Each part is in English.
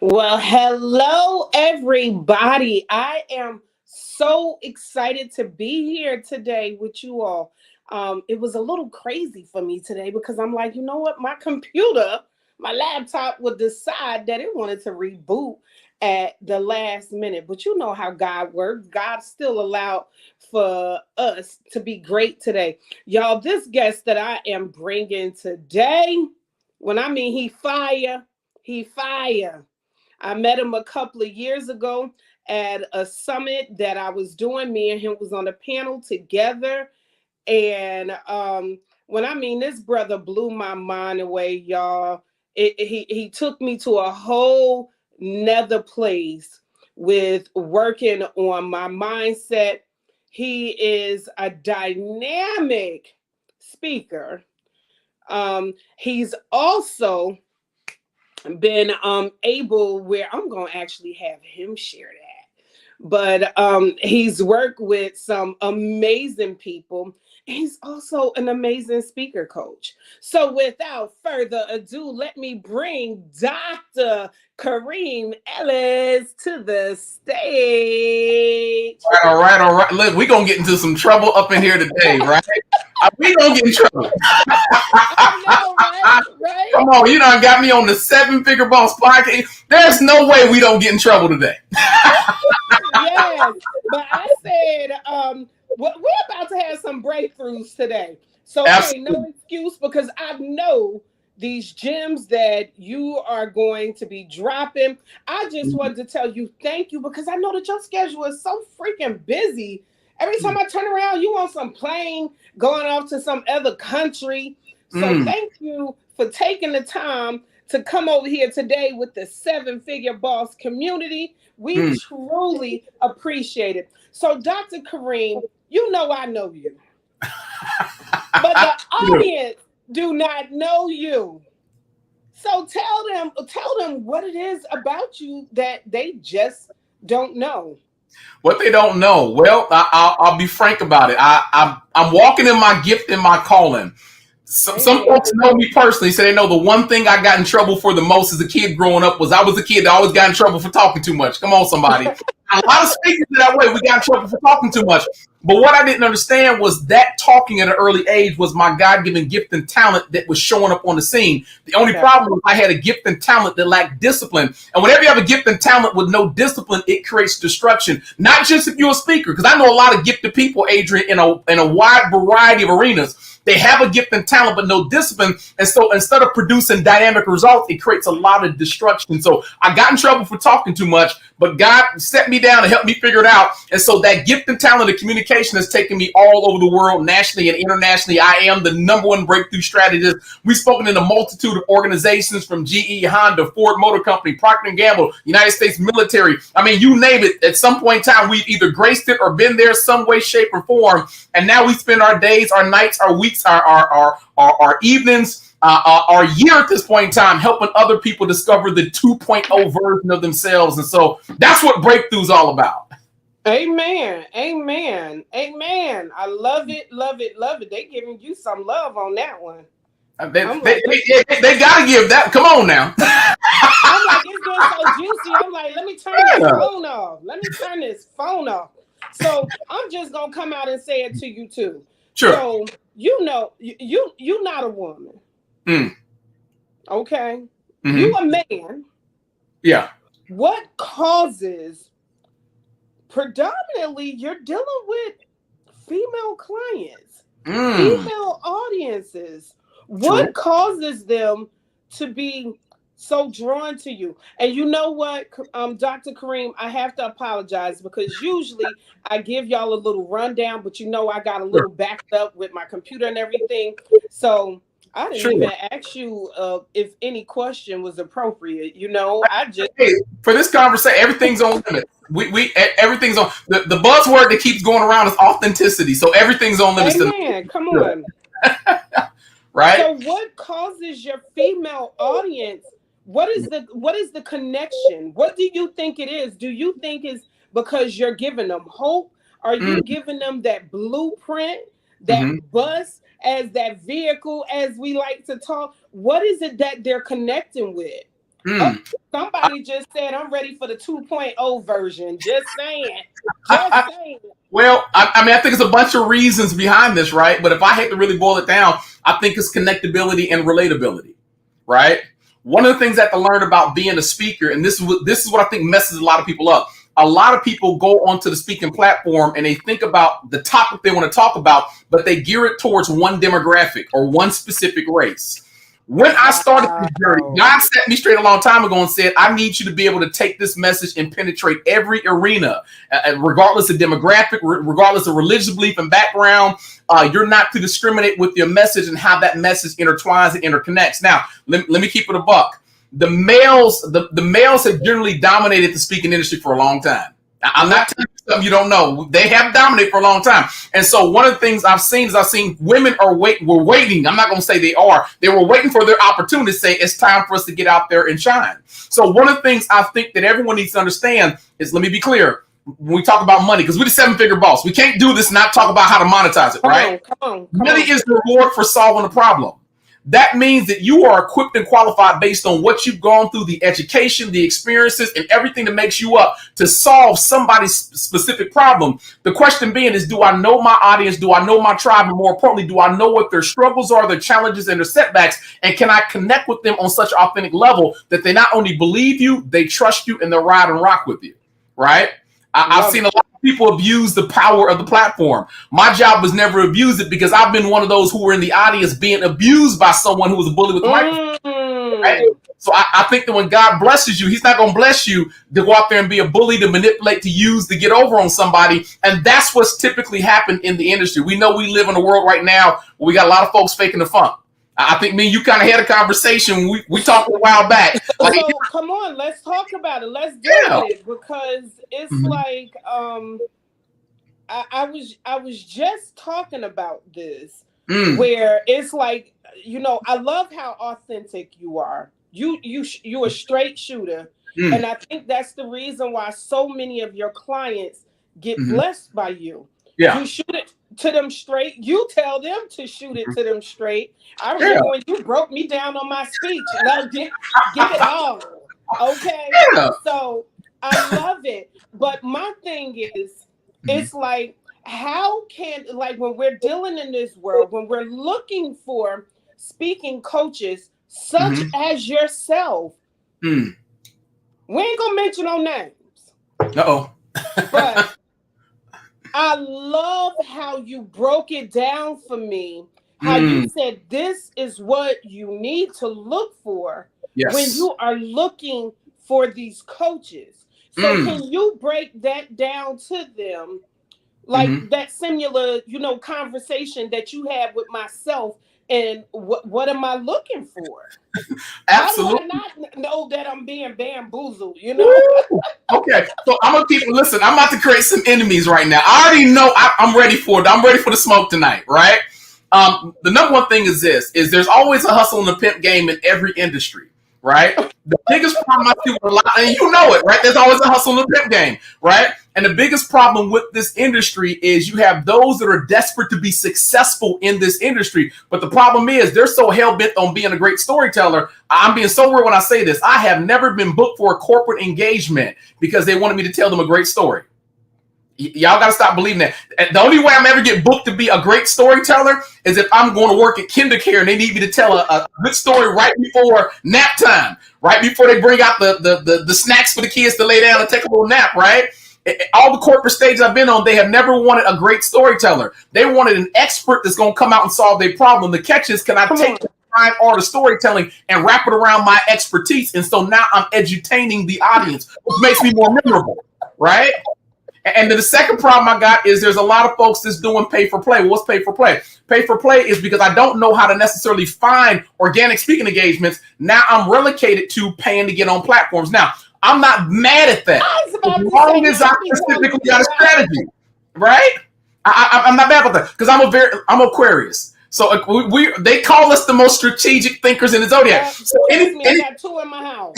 Well, hello, everybody. I am so excited to be here today with you all. It was a little crazy for me today because I'm like, you know what? My laptop would decide that it wanted to reboot at the last minute. But you know how God works. God still allowed for us to be great today. Y'all, this guest that I am bringing today, when I mean he fire. I met him a couple of years ago at a summit that I was doing. Me and him was on a panel together. And when I mean this brother blew my mind away, y'all. He took me to a whole nether place with working on my mindset. He is a dynamic speaker. He's also been able where I'm gonna actually have him share that. But he's worked with some amazing people. He's also an amazing speaker coach. So without further ado, let me bring Dr. Karim Ellis to the stage. All right. Look, we're going to get into some trouble up in here today, right? We going to get in trouble. I know, right? Right? Come on, you done got me on the Seven Figure Boss podcast. There's no way we don't get in trouble today. Yes, but I said, we're about to have some breakthroughs today. So it ain't no Absolutely. excuse because I know these gems that you are going to be dropping. I just wanted to tell you thank you because I know that your schedule is so freaking busy. Every time I turn around, you on some plane going off to some other country. So Mm, thank you for taking the time to come over here today with the Seven Figure Boss community. We mm. truly appreciate it. So, Dr. Kareem, you know I know you, but the audience do not know you. So tell them what it is about you that they just don't know. What they don't know. Well, I'll be frank about it. I'm walking in my gift and my calling. Some Amen. folks know me personally, so they know the one thing I got in trouble for the most as a kid growing up was I was a kid that always got in trouble for talking too much. Come on, somebody. A lot of speakers that way, we got in trouble for talking too much. But what I didn't understand was that talking at an early age was my God-given gift and talent that was showing up on the scene. The only Okay. problem was I had a gift and talent that lacked discipline. And whenever you have a gift and talent with no discipline, it creates destruction. Not just if you're a speaker, because I know a lot of gifted people, Adrian, in a wide variety of arenas. They have a gift and talent, but no discipline. And so instead of producing dynamic results, it creates a lot of destruction. So I got in trouble for talking too much, but God set me down and helped me figure it out. And so that gift and talent of communication has taken me all over the world, nationally and internationally. I am the number one breakthrough strategist. We've spoken in a multitude of organizations from GE, Honda, Ford Motor Company, Procter & Gamble, United States military. I mean, you name it. At some point in time, we've either graced it or been there some way, shape, or form. And now we spend our days, our nights, our weeks, our evenings, our year at this point in time helping other people discover the 2.0 version of themselves. And so that's what breakthrough's all about. Amen. Amen. Amen. I love it. Love it. Love it. They giving you some love on that one. They, I'm they, like, look, they got to give that. Come on now. I'm like, it's getting so juicy. I'm like, let me turn this phone off. Let me turn this phone off. So I'm just gonna come out and say it to you too. Sure. So you know, you not a woman, Mm. okay? You Hmm. a man. Yeah. What causes predominantly you're dealing with female clients, Mm. female audiences. What True. causes them to be so drawn to you? And you know what, Dr. Kareem, I have to apologize because usually I give y'all a little rundown, but you know I got a Sure. little backed up with my computer and everything. So I didn't Sure. even ask you if any question was appropriate. You know, I just Hey, for this conversation, everything's on limit. Everything's on the buzzword that keeps going around is authenticity. So everything's on limits tonight. amen. Come Sure. on. Right? So what causes your female audience? What is the connection? What do you think it is? Do you think it's because you're giving them hope? Are you Mm, giving them that blueprint, hmm. that bus as that vehicle as we like to talk? What is it that they're connecting with? Oh, Mm. somebody just said I'm ready for the 2.0 version. Just saying. Just saying. Well, I mean, I think it's a bunch of reasons behind this, right? But if I had to really boil it down, I think it's connectability and relatability, right? One of the things I have to learn about being a speaker, and this is what I think messes a lot of people up. A lot of people go onto the speaking platform and they think about the topic they want to talk about, but they gear it towards one demographic or one specific race. When I started this journey, Wow. God set me straight a long time ago and said, I need you to be able to take this message and penetrate every arena, regardless of demographic, regardless of religious belief and background. You're not to discriminate with your message and how that message intertwines and interconnects. Now, let me keep it a buck. The males have generally dominated the speaking industry for a long time. I'm not telling you something you don't know. They have dominated for a long time. And so one of the things I've seen is women were waiting. I'm not going to say they are. They were waiting for their opportunity to say it's time for us to get out there and shine. So one of the things I think that everyone needs to understand is, let me be clear, when we talk about money, because we're the seven-figure boss. We can't do this and not talk about how to monetize it, right? Come on. Money is the reward for solving a problem. That means that you are equipped and qualified based on what you've gone through, the education, the experiences, and everything that makes you up to solve somebody's specific problem. The question being is, do I know my audience? Do I know my tribe? And more importantly, do I know what their struggles are, their challenges, and their setbacks? And can I connect with them on such an authentic level that they not only believe you, they trust you, and they'll ride and rock with you, right? I've seen a lot of people abuse the power of the platform. My job was never abuse it because I've been one of those who were in the audience being abused by someone who was a bully with the microphone. Right? So I think that when God blesses you, he's not going to bless you to go out there and be a bully, to manipulate, to use, to get over on somebody. And that's what's typically happened in the industry. We know we live in a world right now where we got a lot of folks faking the funk. I think me and you kind of had a conversation. We talked a while back. So come on, let's talk about it. Let's deal with it, because it's like I was just talking about this, where it's like, I love how authentic you are. You're a straight shooter, and I think that's the reason why so many of your clients get blessed by you. Yeah. You shoot it to them straight. You tell them to shoot it to them straight. I remember when you broke me down on my speech. Now give it all. Okay. Yeah. So I love it. But my thing is, it's like, how can, like, when we're dealing in this world, when we're looking for speaking coaches such as yourself, we ain't gonna mention no names. Uh-oh. But I love how you broke it down for me, how you said this is what you need to look for when you are looking for these coaches. So can you break that down to them, like that similar, conversation that you had with myself, and what am I looking for? Absolutely. How do I not know that I'm being bamboozled, Okay, so I'm about to create some enemies right now. I already know I'm ready for it. I'm ready for the smoke tonight, right? The number one thing is there's always a hustle and a pimp game in every industry, right? The biggest problem I see with a lot, and you know it, right? There's always a hustle and a pimp game, right? And the biggest problem with this industry is you have those that are desperate to be successful in this industry. But the problem is they're so hell-bent on being a great storyteller. I'm being so real when I say this. I have never been booked for a corporate engagement because they wanted me to tell them a great story. Y'all got to stop believing that. The only way I'm ever get booked to be a great storyteller is if I'm going to work at KinderCare and they need me to tell a good story right before nap time, right before they bring out the snacks for the kids to lay down and take a little nap, right? All the corporate stages I've been on, they have never wanted a great storyteller. They wanted an expert that's going to come out and solve their problem. The catch is, can I take the fine art of storytelling and wrap it around my expertise? And so now I'm edutaining the audience, which makes me more memorable, right? And then the second problem I got is there's a lot of folks that's doing pay for play. What's pay for play? Pay for play is because I don't know how to necessarily find organic speaking engagements. Now I'm relocated to paying to get on platforms. Now, I'm not mad at that. As long as I specifically got a strategy, right? I'm not mad about that because I'm Aquarius. So they call us the most strategic thinkers in the zodiac. So I got two in my house.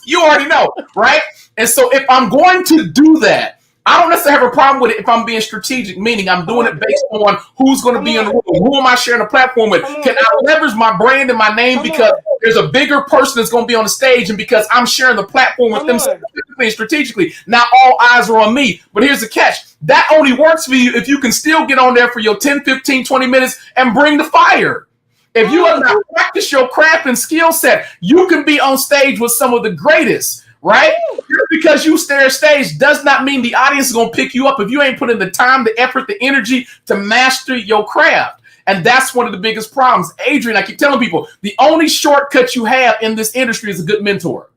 You already know, right? And so if I'm going to do that, I don't necessarily have a problem with it if I'm being strategic, meaning I'm doing it based on who's going to be in the room, who am I sharing a platform with? Can I leverage my brand and my name because there's a bigger person that's going to be on the stage, and because I'm sharing the platform with them specifically and strategically, now all eyes are on me. But here's the catch. That only works for you if you can still get on there for your 10, 15, 20 minutes and bring the fire. If you have not practiced your craft and skill set, you can be on stage with some of the greatest, right? Just because you stare stage does not mean the audience is going to pick you up if you ain't put in the time, the effort, the energy to master your craft. And that's one of the biggest problems. Adrian, I keep telling people, the only shortcut you have in this industry is a good mentor.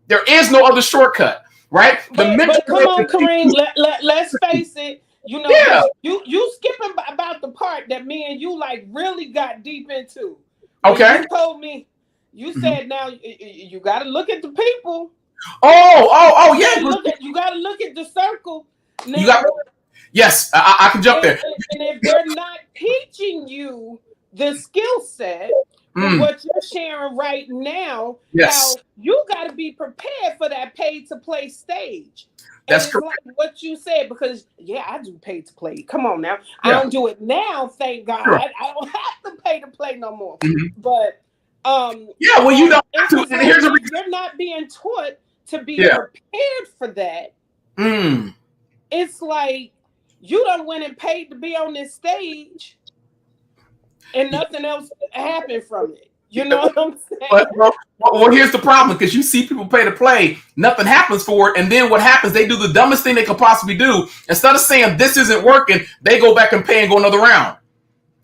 There is no other shortcut, right? But come on, Kareem, let's face it. You know, you skipping about the part that me and you like really got deep into. Okay. You told me, you said now you got to look at the people. Yeah. You got to look at the circle. Now, yes, I can jump there. And if they're not teaching you the skill set, what you're sharing right now, how you got to be prepared for that paid to play stage. That's correct. Like what you said, because I do pay to play. Come on now. I don't do it now, thank God. Sure. I don't have to pay to play no more. But well, you don't have to. And here's the reason. You're not being taught to be prepared for that. It's like you done went and paid to be on this stage and nothing else happened from it. You know what I'm saying? Well, here's the problem, because you see people pay to play, nothing happens for it, and then what happens, they do the dumbest thing they could possibly do. Instead of saying this isn't working, they go back and pay and go another round,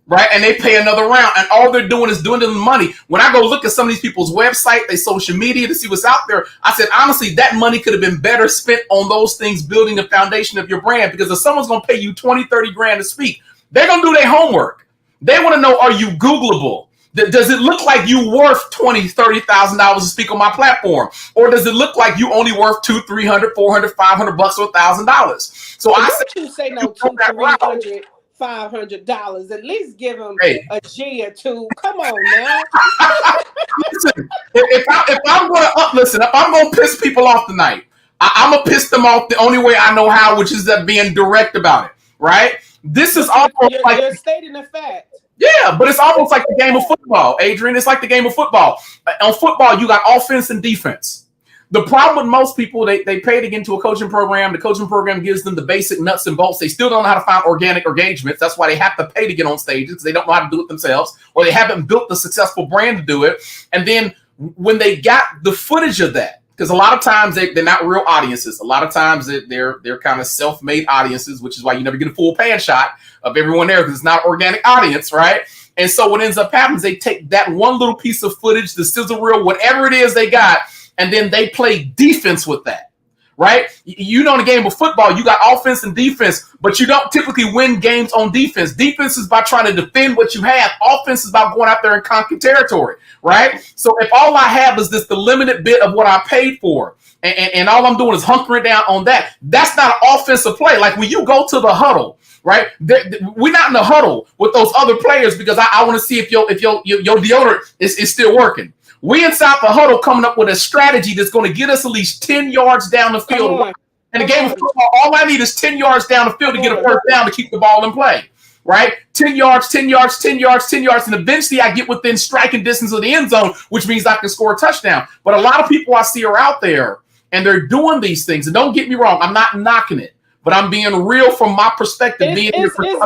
right? And they pay another round, and all they're doing is doing the money. When I go look at some of these people's website, their social media to see what's out there, I said, honestly, that money could have been better spent on those things, building the foundation of your brand, because if someone's going to pay you 20, 30 grand to speak, they're going to do their homework. They want to know, are you Googleable? Does it look like you worth $20,000, $30,000 to speak on my platform? Or does it look like you only worth $200, $300, $400, $500 or $1,000? So I say, you say no, $200, $300, $500. At least give them a G or two. Come on now. Listen, if I'm going to piss people off tonight, I'm going to piss them off the only way I know how, which is that being direct about it, right? This is almost like you're stating a fact. Yeah, but it's almost like the game of football, Adrian. It's like the game of football. On football, you got offense and defense. The problem with most people, they pay to get into a coaching program. The coaching program gives them the basic nuts and bolts. They still don't know how to find organic engagements. That's why they have to pay to get on stages, because they don't know how to do it themselves, or they haven't built the successful brand to do it. And then when they got the footage of that, because a lot of times they're not real audiences. A lot of times they're kind of self-made audiences, which is why you never get a full pan shot of everyone there, because it's not an organic audience, right? And so what ends up happening is they take that one little piece of footage, the sizzle reel, whatever it is they got, and then they play defense with that, right? You know, in a game of football, you got offense and defense, but you don't typically win games on defense. Defense is by trying to defend what you have. Offense is about going out there and conquer territory, right? So if all I have is the limited bit of what I paid for, and all I'm doing is hunkering down on that, that's not an offensive play. Like when you go to the huddle, right? We're not in the huddle with those other players because I want to see if your deodorant is still working. We inside the huddle coming up with a strategy that's going to get us at least 10 yards down the field. In the game of football, all I need is 10 yards down the field to get a first down to keep the ball in play, right? 10 yards, 10 yards, 10 yards, 10 yards, and eventually I get within striking distance of the end zone, which means I can score a touchdown. But a lot of people I see are out there, and they're doing these things. And don't get me wrong, I'm not knocking it, but I'm being real from my perspective. It's being real.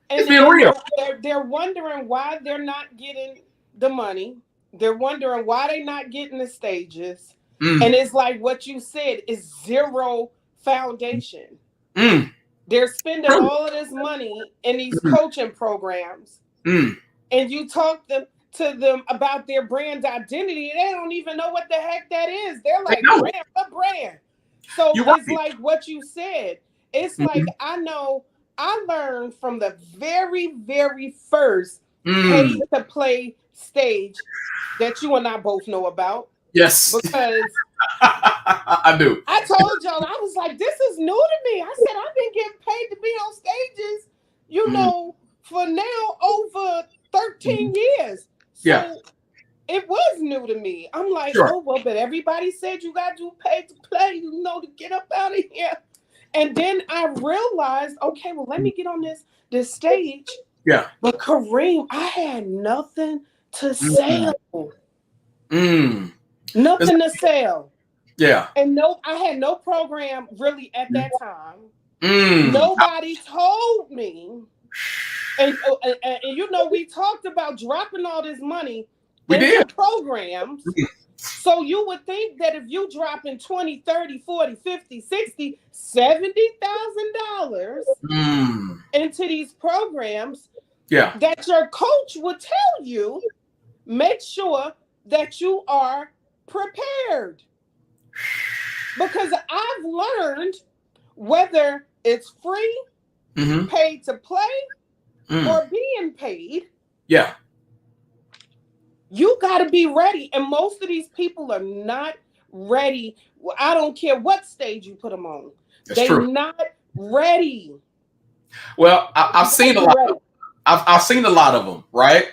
It's being real. They're wondering why they're not getting the money. They're wondering why they're not getting the stages. And it's like what you said is zero foundation. They're spending all of this money in these coaching programs. And you talk to them about their brand identity, they don't even know what the heck that is. They're like, brand. So it's like what you said. It's like I know I learned from the very, very first pay to play stage that you and I both know about. Yes. Because I do. I told y'all, I was like, this is new to me. I said, I've been getting paid to be on stages, you know, for now over 13 years. So it was new to me. I'm like, oh, well, but everybody said you got to pay to play, you know, to get up out of here. And then I realized, okay, well, let me get on this stage. Yeah. But Kareem, I had nothing to sell. Mm. It's- Nothing to sell. yeah. And no, I had no program really at that time. Mm. Nobody told me. And you know, we talked about dropping all this money We into did. programs. So you would think that if you dropping 20, 30, 40, 50, 60, $70,000 Mm. into these programs, Yeah. that your coach would tell you, make sure that you are prepared. Because I've learned whether it's free, Mm-hmm. paid to play, Mm. or being paid, Yeah. you got to be ready. And most of these people are not ready. Well, I don't care what stage you put them on. That's They true. not ready. Well, I've seen a lot. Ready. I've seen a lot of them, right?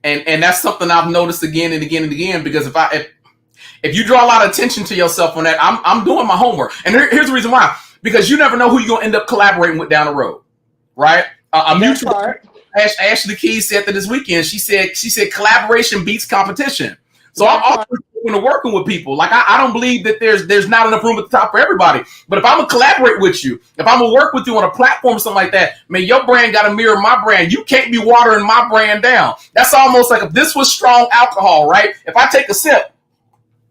And that's something I've noticed again and again and again. Because if you draw a lot of attention to yourself on that, I'm doing my homework. And here's the reason why. Because you never know who you're gonna end up collaborating with down the road, right? A That mutual. part. Ashley Keys said that this weekend. She said collaboration beats competition. So That I'm part. always open to working with people. Like I don't believe that there's not enough room at the top for everybody. But if I'm gonna collaborate with you, if I'm gonna work with you on a platform or something like that, man, your brand got to mirror my brand. You can't be watering my brand down. That's almost like if this was strong alcohol, right? If I take a sip,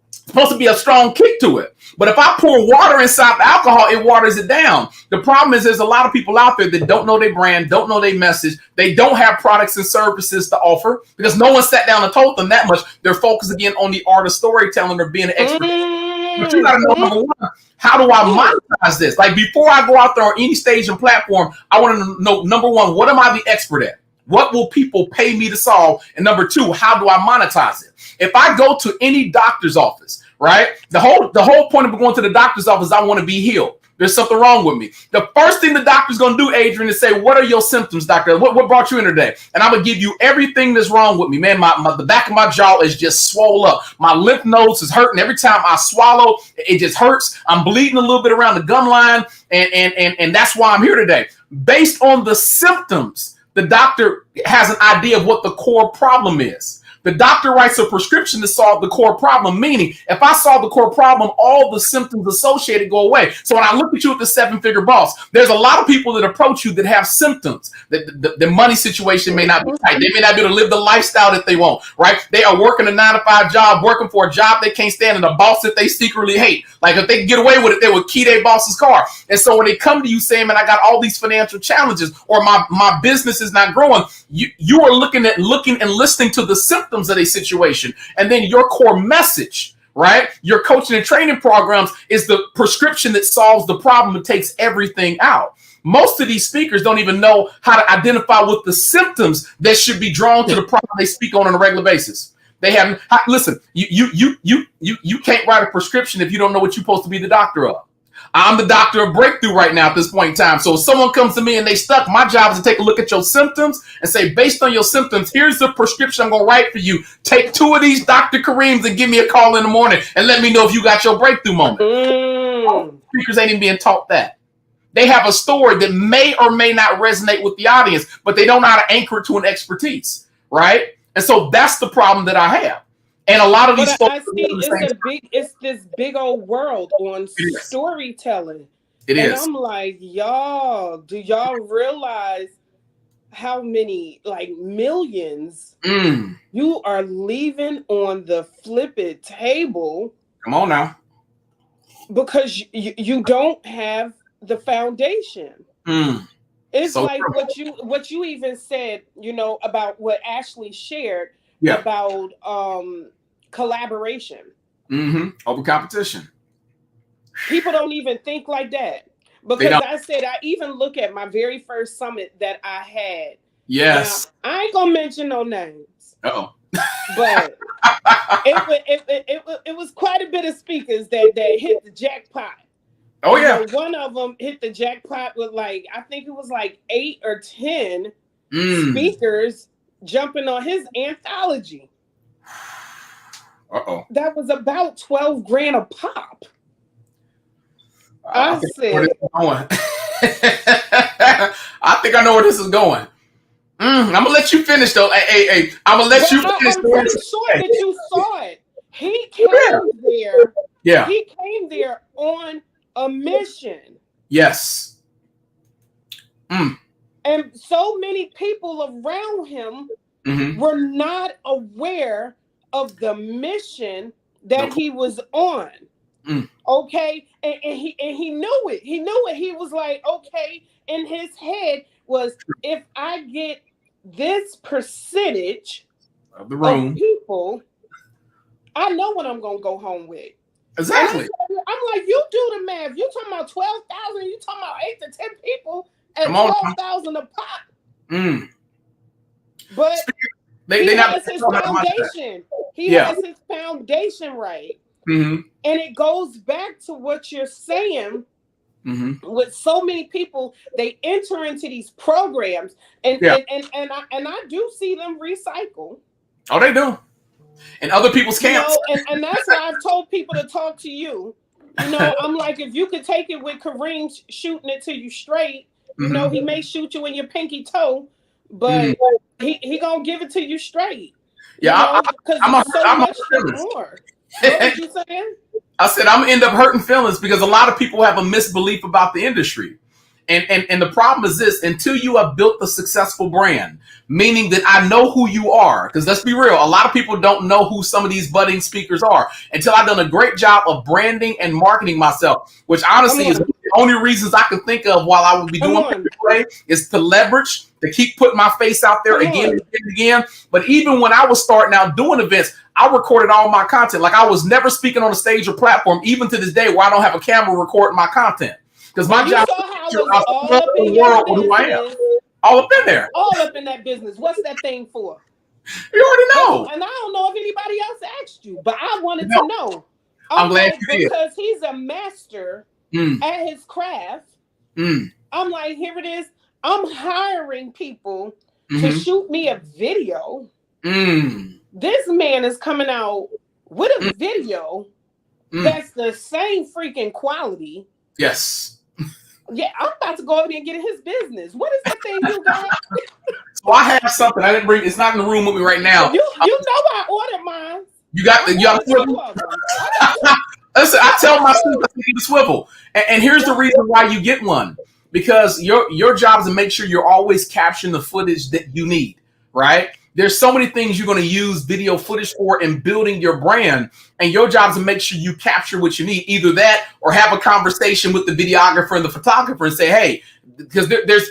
it's supposed to be a strong kick to it. But if I pour water inside the alcohol, it waters it down. The problem is there's a lot of people out there that don't know their brand, don't know their message. They don't have products and services to offer because no one sat down and told them that much. They're focused again on the art of storytelling or being an expert. But you got to know, number one, how do I monetize this? Like before I go out there on any stage and platform, I want to know, number one, what am I the expert at? What will people pay me to solve? And number two, how do I monetize it? If I go to any doctor's office, right? The whole point of going to the doctor's office, I want to be healed. There's something wrong with me. The first thing the doctor's going to do, Adrian, is say, what are your symptoms, doctor? What brought you in today? And I'm going to give you everything that's wrong with me. Man, the back of my jaw is just swollen up. My lymph nodes is hurting. Every time I swallow, it just hurts. I'm bleeding a little bit around the gum line. And that's why I'm here today. Based on the symptoms, the doctor has an idea of what the core problem is. The doctor writes a prescription to solve the core problem, meaning if I solve the core problem, all the symptoms associated go away. So when I look at you at the seven-figure boss, there's a lot of people that approach you that have symptoms. The money situation may not be tight. They may not be able to live the lifestyle that they want, right? They are working a 9-to-5 job, working for a job they can't stand and a boss that they secretly hate. Like if they could get away with it, they would key their boss's car. And so when they come to you saying, man, I got all these financial challenges or my business is not growing, you are looking and listening to the symptoms of a situation, and then your core message, right? Your coaching and training programs is the prescription that solves the problem and takes everything out. Most of these speakers don't even know how to identify what the symptoms that should be drawn to the problem they speak on a regular basis. They haven't. Listen, you can't write a prescription if you don't know what you're supposed to be the doctor of. I'm the doctor of breakthrough right now at this point in time. So if someone comes to me and they stuck, my job is to take a look at your symptoms and say, based on your symptoms, here's the prescription I'm going to write for you. Take 2 of these Dr. Karims and give me a call in the morning and let me know if you got your breakthrough moment. Speakers ain't even being taught that. They have a story that may or may not resonate with the audience, but they don't know how to anchor it to an expertise, right? And so that's the problem that I have. And a lot of these folks, I see it's this big old world on storytelling. It is. And I'm like, y'all, do y'all realize how many millions you are leaving on the flipped table? Come on now. Because you don't have the foundation. It's so like true. what you even said, about what Ashley shared about collaboration. Over competition. People don't even think like that. Because I said, I even look at my very first summit that I had. Yes. Now, I ain't gonna mention no names. Uh-oh. But it was quite a bit of speakers that hit the jackpot. Oh yeah. One of them hit the jackpot with I think it was 8 or 10 speakers jumping on his anthology. Uh-oh. That was about 12 grand a pop. I said, I think I know where this is going. I'm gonna let you finish though. Hey, I'm gonna let you finish. I'm pretty sure that you saw it. He Yeah. came there. Yeah. He came there on a mission. Yes. Mm. And so many people around him Mm-hmm. were not aware of the mission that No. he was on. Mm. Okay. And he knew it. He knew it. He was like, okay, in his head was, if I get this percentage Of the of room. people, I know what I'm gonna go home with. And Exactly. I'm like, you do the math. You talking about 12,000? You talking about 8 to 10 people at Come on. 12,000 a pop? Mm. But They he not has his don't have my mindset. foundation. He Yeah. has his foundation right, Mm-hmm. and it goes back to what you're saying. Mm-hmm. With so many people, they enter into these programs, and Yeah. I do see them recycle. Oh, they do. In other people's You camps. know, and that's why I've told people to talk to you. You know, I'm like, if you could take it with Kareem shooting it to you straight, you know, Mm-hmm. he may shoot you in your pinky toe, Mm-hmm. but he gonna give it to you straight. You Yeah, know, because I'm there's so I'm a much more. What was you saying? I said I'm gonna end up hurting feelings because a lot of people have a misbelief about the industry. And the problem is this: until you have built a successful brand, meaning that I know who you are, because let's be real, a lot of people don't know who some of these budding speakers are until I've done a great job of branding and marketing myself, which honestly is the only reasons I can think of while I would be doing it this way is to leverage, to keep putting my face out there again and again and again. But even when I was starting out doing events, I recorded all my content. Like I was never speaking on a stage or platform, even to this day, where I don't have a camera recording my content. Because my job is to all up in the your world with who I am. All up in there. All up in that business. What's that thing for? You already know. And I don't know if anybody else asked you, but I wanted to know. I'm glad you did. Because he's a master at his craft. I'm like, here it is. I'm hiring people to shoot me a video. This man is coming out with a video that's the same freaking quality. Yes. Yeah, I'm about to go over there and get in his business. What is that thing you got? So I have something. I didn't bring. It's not in the room with me right now. You know I ordered mine. You got the. You got a swivel. Listen, I tell my students I need a swivel, and here's the reason why you get one. Because your job is to make sure you're always capturing the footage that you need. Right? There's so many things you're going to use video footage for in building your brand, and your job is to make sure you capture what you need. Either that, or have a conversation with the videographer and the photographer and say, "Hey," because there's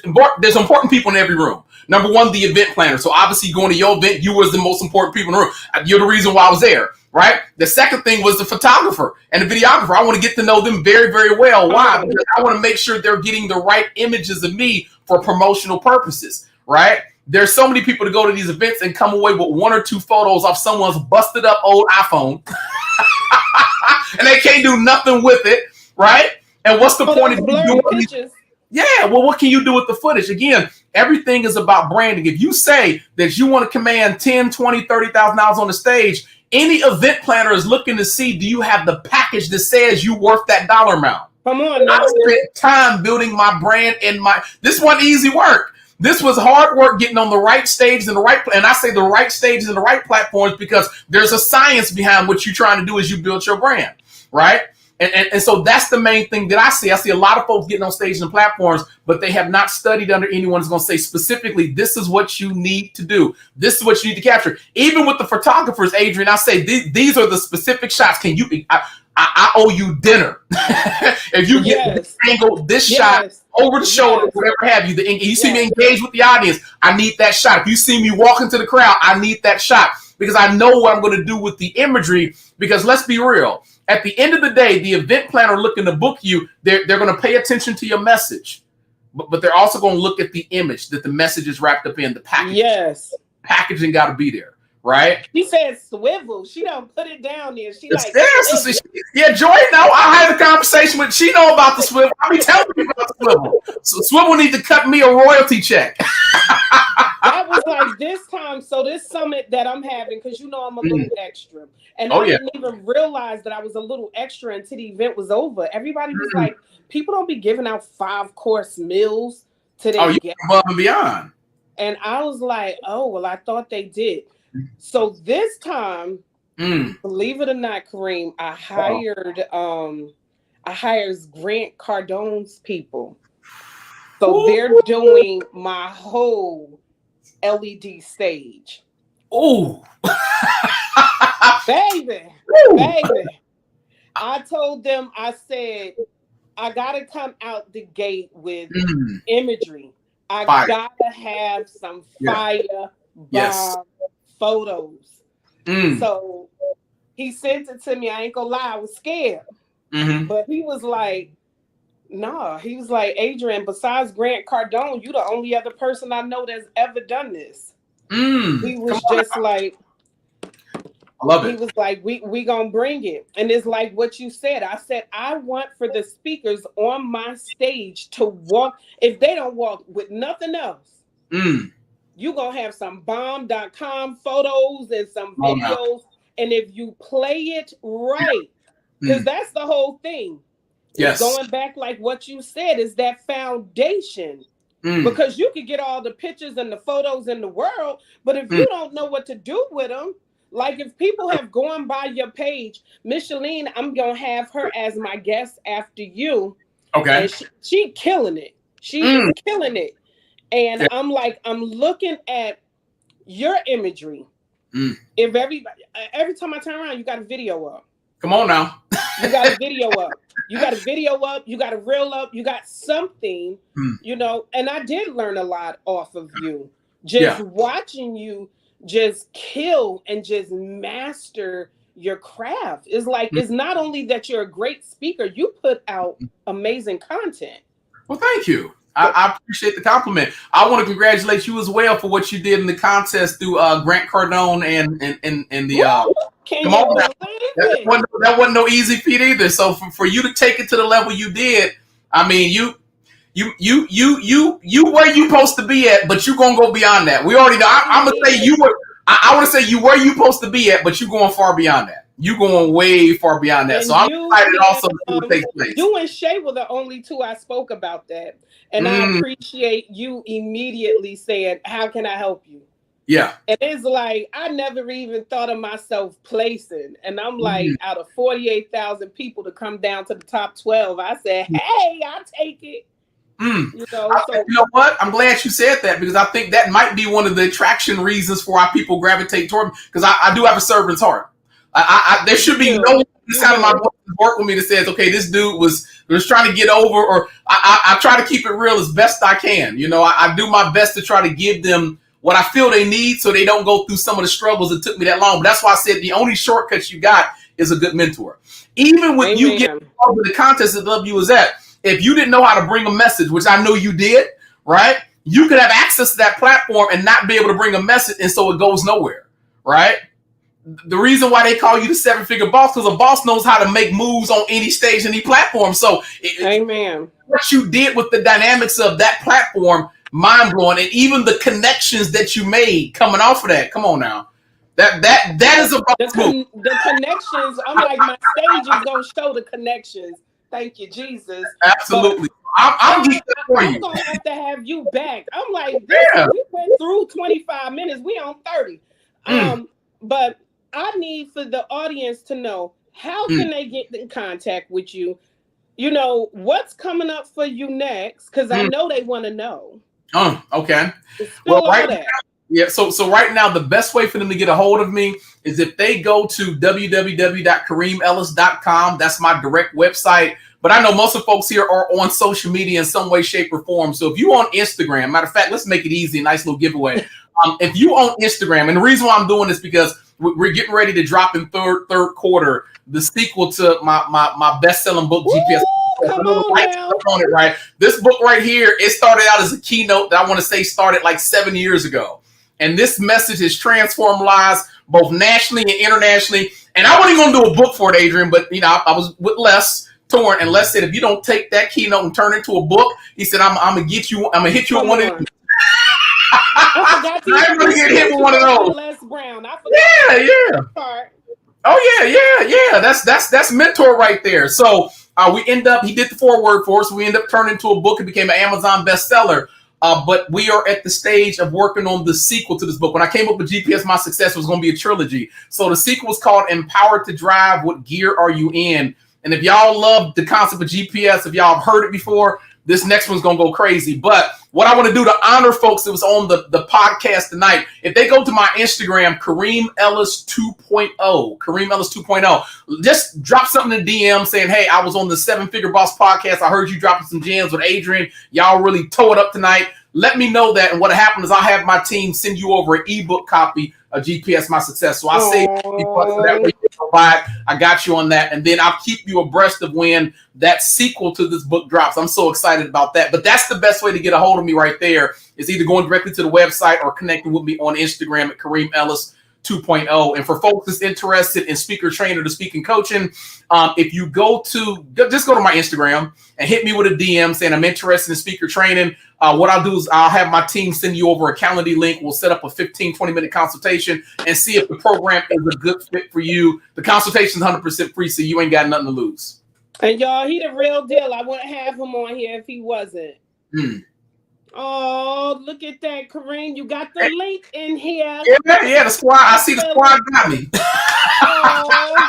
important people in every room. Number one, the event planner. So obviously, going to your event, you was the most important people in the room. You're the reason why I was there, right? The second thing was the photographer and the videographer. I want to get to know them very, very well. Why? Because I want to make sure they're getting the right images of me for promotional purposes, right? There's so many people to go to these events and come away with one or two photos off someone's busted up old iPhone, and they can't do nothing with it, right? And what's the point of doing pictures? Yeah, well, what can you do with the footage? Again, everything is about branding. If you say that you want to command $10,000, $20,000, $30,000 on the stage, any event planner is looking to see, do you have the package that says you worth that dollar amount? Come on, now. I spent time building my brand and this wasn't easy work. This was hard work getting on the right stage and and I say the right stages and the right platforms because there's a science behind what you're trying to do as you build your brand, right? And so that's the main thing that I see. I see a lot of folks getting on stages and platforms, but they have not studied under anyone who's going to say specifically, this is what you need to do. This is what you need to capture. Even with the photographers, Adrian, I say, these are the specific shots. Can you, I owe you dinner. If you get this angle, this shot over the shoulder, whatever have you, you see me engage with the audience, I need that shot. If you see me walk into the crowd, I need that shot because I know what I'm going to do with the imagery. Because let's be real, at the end of the day, the event planner looking to book you, they're going to pay attention to your message, but they're also going to look at the image that the message is wrapped up in, the package. Yes. Packaging got to be there. Right? She said swivel. She don't put it down there. She like yeah, Joy. No, I had a conversation with. She know about the swivel. I be telling people about the swivel. So swivel need to cut me a royalty check. That was like this time. So this summit that I'm having, because you know I'm a little extra, and I didn't even realize that I was a little extra until the event was over. Everybody was like, people don't be giving out 5-course meals to their guests. Above and beyond. And I was like, oh well, I thought they did. So this time Mm. Believe it or not, Kareem, Uh-oh. I hired Grant Cardone's people. So Ooh. they're doing my whole LED stage. Ooh. Baby, Ooh. baby. I told them, I said, I gotta come out the gate with Mm. imagery. I Fire. gotta have some Yeah. fire Yes. bomb photos. Mm. So he sent it to me. I ain't gonna lie, I was scared. Mm-hmm. But he was like, nah, he was like, Adrian, besides Grant Cardone, you the only other person I know that's ever done this. Mm. He Come was on just now. like, I love he it. was like, we gonna bring it. And it's like what you said. I said, I want for the speakers on my stage to walk. If they don't walk with nothing else, Mm. you gonna have some bomb.com photos and some Come on now. videos. And if you play it Yeah. right, because Mm. that's the whole thing. It's Yes. going back like what you said, is that foundation. Mm. Because you could get all the pictures and the photos in the world, but if Mm. you don't know what to do with them, like if people have gone by your page, Micheline, I'm gonna have her as my guest after you, Okay. and she killing it. She Mm. is killing it, and Yeah. I'm like, I'm looking at your imagery. Mm. If every time I turn around, you got a video up. Come on now. You got a video up. You got a video up. You got a reel up. You got something, Mm. and I did learn a lot off of you. Just Yeah. watching you just kill and just master your craft. It's like, Mm. it's not only that you're a great speaker, you put out amazing content. Well, thank you. I appreciate the compliment. I want to congratulate you as well for what you did in the contest through Grant Cardone and the. Woo! Can Come you on now. believe it? That wasn't no easy feat either. So for you to take it to the level you did, I mean, you where you supposed to be at, but you gonna go beyond that. We already know. I'm gonna say you were. I want to say you where you supposed to be at, but you going far beyond that. You going way far beyond that. So And I'm you excited and also to see what takes place. you and Shay were the only two I spoke about that. And I Mm, appreciate you immediately saying, how can I help you? yeah. And it's like, I never even thought of myself placing. And I'm Mm, like, out of 48,000 people to come down to the top 12, I said, hey, I'll take it. mm. So You know what? I'm glad you said that because I think that might be one of the attraction reasons for why people gravitate toward me. Because I do have a servant's heart. There should be no one you out of my do. voice work with me that says, "Okay, this dude was trying to get over," or I try to keep it real as best I can. I do my best to try to give them what I feel they need so they don't go through some of the struggles that took me that long. But that's why I said the only shortcuts you got is a good mentor. Even with you getting Amen. involved with the contest that Love You was at, if you didn't know how to bring a message, which I know you did, right? You could have access to that platform and not be able to bring a message, and so it goes nowhere, right? The reason why they call you the seven-figure boss because a boss knows how to make moves on any stage, any platform. So Amen. what you did with the dynamics of that platform, mind blowing, and even the connections that you made coming off of that. Come on now, that is a boss move. The connections, I'm like, my stage is gonna show the connections. Thank you, Jesus. But Absolutely, I'm geeked up for I'm you. gonna have to have you back. I'm like, this Yeah. we went through 25 minutes. We on 30. Mm, But I need for the audience to know, how mm. can they get in contact with you? What's coming up for you next? Because I Mm. know they want to know. Okay. Well, Spill all right that. Yeah, so right now the best way for them to get a hold of me is if they go to www.karimellis.com. That's my direct website. But I know most of the folks here are on social media in some way, shape, or form. So if you on Instagram, matter of fact, let's make it easy, nice little giveaway. If you on Instagram, and the reason why I'm doing this because we're getting ready to drop in third quarter the sequel to my best-selling book, Woo, GPS. come on now. On it, right? This book right here, it started out as a keynote that I want to say started like 7 years ago. And this message has transformed lives both nationally and internationally. And I wasn't even going to do a book for it, Adrian, but I was with Les Torn, and Les said, if you don't take that keynote and turn it into a book, he said, I'm gonna hit you on one of these. I forgot to I'm gonna get hit with one of those. Les Brown. I forgot Yeah. part. Oh yeah. That's mentor right there. So he did the foreword for us. We ended up turning into a book. It became an Amazon bestseller. But we are at the stage of working on the sequel to this book. When I came up with GPS My Success, it was going to be a trilogy. So the sequel is called Empowered to Drive. What gear are you in? And if y'all love the concept of GPS, if y'all have heard it before, this next one's going to go crazy. But what I want to do to honor folks that was on the podcast tonight, if they go to my Instagram, Karim Ellis 2.0, Karim Ellis 2.0, just drop something in the DM saying, hey, I was on the 7-Figure Boss podcast. I heard you dropping some gems with Adrian. Y'all really tore it up tonight. Let me know that. And what happened is I'll have my team send you over an ebook copy of GPS My Success. So I'll save people so that way you can provide. I got you on that. And then I'll keep you abreast of when that sequel to this book drops. I'm so excited about that. But that's the best way to get a hold of me right there is either going directly to the website or connecting with me on Instagram at Karim Ellis 2.0. And for folks that's interested in speaker trainer to speaking coaching, if you just go to my Instagram and hit me with a DM saying I'm interested in speaker training. What I'll do is I'll have my team send you over a Calendly link. We'll set up a 15-20 minute consultation and see if the program is a good fit for you. The consultation is 100% free, so you ain't got nothing to lose. And y'all, he the real deal. I wouldn't have him on here if he wasn't. Oh, look at that, Kareem. You got the link in here. Yeah, the squad. I see the squad got me. Oh.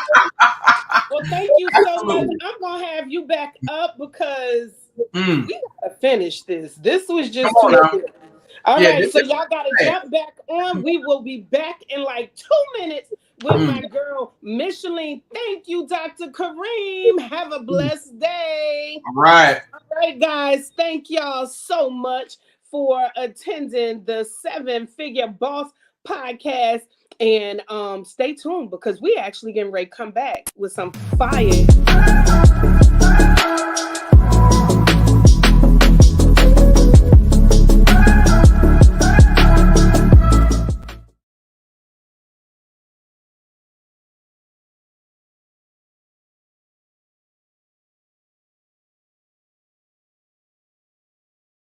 Well, thank you so much. I'm going to have you back up because we got to finish this. This was just too good. All right, so y'all got to jump back on. We will be back in like 2 minutes with my girl, Micheline. Thank you, Dr. Kareem. Have a blessed day. All right. All right, guys. Thank y'all so much for attending the 7-Figure Boss podcast. And stay tuned because we actually getting ready to come back with some fire.